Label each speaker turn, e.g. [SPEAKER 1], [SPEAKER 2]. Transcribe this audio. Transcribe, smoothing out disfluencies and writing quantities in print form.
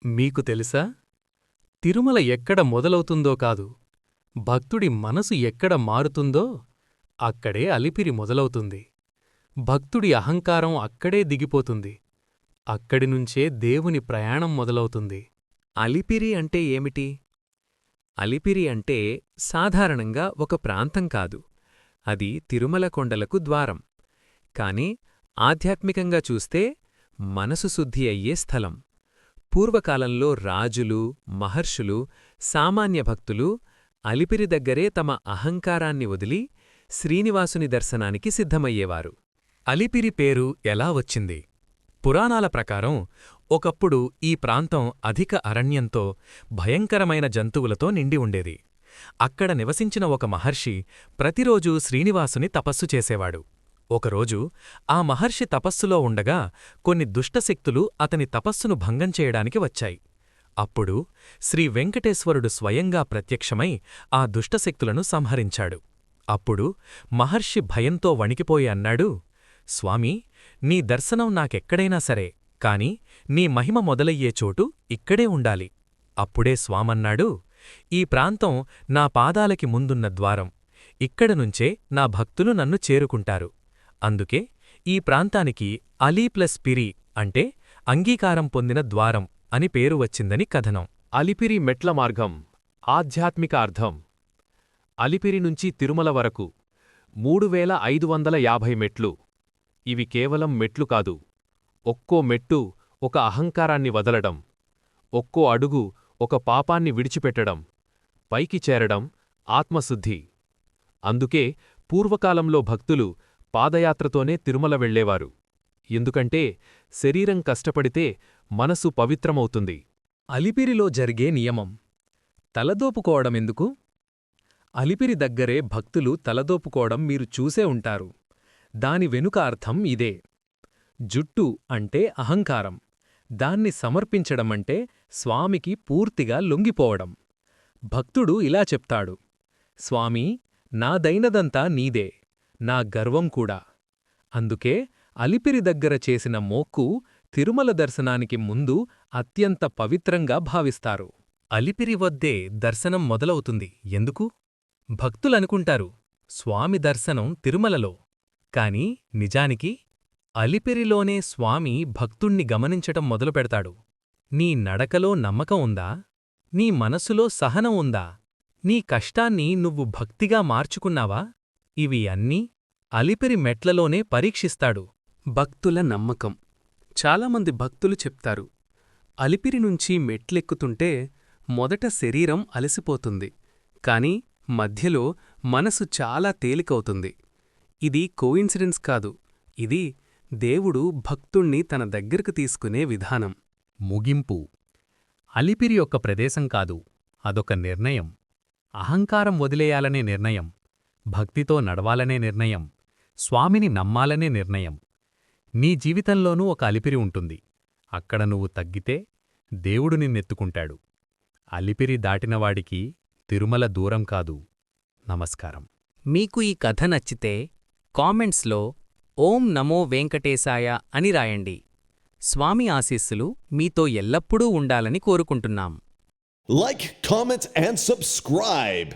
[SPEAKER 1] మీకు తెలుసా? తిరుమల ఎక్కడ మొదలవుతుందో కాదు, భక్తుడి మనసు ఎక్కడ మారుతుందో అక్కడే అలిపిరి మొదలవుతుంది. భక్తుడి అహంకారం అక్కడే దిగిపోతుంది. అక్కడినుంచే దేవుని ప్రయాణం మొదలవుతుంది.
[SPEAKER 2] అలిపిరి అంటే ఏమిటి? అలిపిరి అంటే సాధారణంగా ఒక ప్రాంతం కాదు, అది తిరుమల కొండలకు ద్వారం. కాని ఆధ్యాత్మికంగా చూస్తే మనసు శుద్ధి అయ్యే స్థలం. పూర్వకాలంలో రాజులు, మహర్షులు, సామాన్య భక్తులు అలిపిరి దగ్గరే తమ అహంకారాన్ని వదిలి శ్రీనివాసుని దర్శనానికి సిద్ధమయ్యేవారు.
[SPEAKER 1] అలిపిరి పేరు ఎలా వచ్చింది? పురాణాల ప్రకారం ఒకప్పుడు ఈ ప్రాంతం అధిక అరణ్యంతో, భయంకరమైన జంతువులతో నిండి ఉండేది. అక్కడ నివసించిన ఒక మహర్షి ప్రతిరోజూ శ్రీనివాసుని తపస్సు చేసేవాడు. ఒకరోజు ఆ మహర్షి తపస్సులో ఉండగా కొన్ని దుష్టశక్తులు అతని తపస్సును భంగం చేయడానికి వచ్చాయి. అప్పుడు శ్రీ వెంకటేశ్వరుడు స్వయంగా ప్రత్యక్షమై ఆ దుష్టశక్తులను సంహరించాడు. అప్పుడు మహర్షి భయంతో వణికిపోయి అన్నాడు, స్వామీ, నీ దర్శనం నాకెక్కడైనా సరే, కాని నీ మహిమ మొదలయ్యే చోటు ఇక్కడే ఉండాలి. అప్పుడే స్వామన్నాడు, ఈ ప్రాంతం నా పాదాలకి ముందున్న ద్వారం. ఇక్కడనుంచే నా భక్తులు నన్ను చేరుకుంటారు. అందుకే ఈ ప్రాంతానికి అలీ+పిరి అంటే అంగీకారం పొందిన ద్వారం అని పేరు వచ్చిందని కథనం.
[SPEAKER 3] అలిపిరి మెట్ల మార్గం. ఆధ్యాత్మిక అర్థం. అలిపిరి నుంచి తిరుమల వరకు 3550 మెట్లు. ఇవి కేవలం మెట్లు కాదు, ఒక్కో మెట్టు ఒక అహంకారాన్ని వదలడం, ఒక్కో అడుగు ఒక పాపాన్ని విడిచిపెట్టడం, పైకి చేరడం ఆత్మశుద్ధి. అందుకే పూర్వకాలంలో భక్తులు పాదయాత్రతోనే తిరుమల వెళ్లేవారు. ఎందుకంటే శరీరం కష్టపడితే మనసు పవిత్రమవుతుంది.
[SPEAKER 1] అలిపిరిలో జరిగే నియమం. తలదోపుకోవడమెందుకు? అలిపిరి దగ్గరే భక్తులు తలదోపుకోవడం మీరు చూసే ఉంటారు. దాని వెనుక అర్థం ఇదే. జుట్టు అంటే అహంకారం, దాన్ని సమర్పించడమంటే స్వామికి పూర్తిగా లొంగిపోవడం. భక్తుడు ఇలా చెప్తాడు, స్వామీ, నాదైనదంతా నీదే, నా గర్వం కూడా. అందుకే అలిపిరి దగ్గర చేసిన మోక్కు తిరుమల దర్శనానికి ముందు అత్యంత పవిత్రంగా భావిస్తారు. అలిపిరి వద్దే దర్శనం మొదలవుతుంది. ఎందుకు? భక్తులనుకుంటారు, స్వామి దర్శనం తిరుమలలో. కాని నిజానికి అలిపిరిలోనే స్వామి భక్తుణ్ణి గమనించటం మొదలుపెడతాడు. నీ నడకలో నమ్మకం ఉందా? నీ మనసులో సహనం ఉందా? నీ కష్టాన్ని నువ్వు భక్తిగా మార్చుకున్నావా? ఇవి అన్నీ అలిపిరి మెట్లలోనే పరీక్షిస్తాడు. భక్తుల నమ్మకం. చాలామంది భక్తులు చెప్తారు, అలిపిరి నుంచి మెట్లెక్కుతుంటే మొదట శరీరం అలసిపోతుంది, కాని మధ్యలో మనసు చాలా తేలికవుతుంది. ఇది కోయిన్సిడెన్స్ కాదు, ఇది దేవుడు భక్తుణ్ణి తన దగ్గరకు తీసుకునే విధానం. ముగింపు. అలిపిరి ఒక ప్రదేశం కాదు, అదొక నిర్ణయం. అహంకారం వదిలేయాలనే నిర్ణయం, భక్తితో నడవాలనే నిర్ణయం, స్వామిని నమ్మాలనే నిర్ణయం. నీ జీవితంలోనూ ఒక అలిపిరి ఉంటుంది. అక్కడ నువ్వు తగ్గితే దేవుడు నిన్నెత్తుకుంటాడు. అలిపిరి దాటినవాడికి తిరుమల దూరం కాదు. నమస్కారం.
[SPEAKER 2] మీకు ఈ కథ నచ్చితే కామెంట్స్లో ఓం నమో వెంకటేశాయ అని రాయండి. స్వామి ఆశీస్సులు మీతో ఎల్లప్పుడూ ఉండాలని కోరుకుంటున్నాం.
[SPEAKER 4] Like, comment, and subscribe.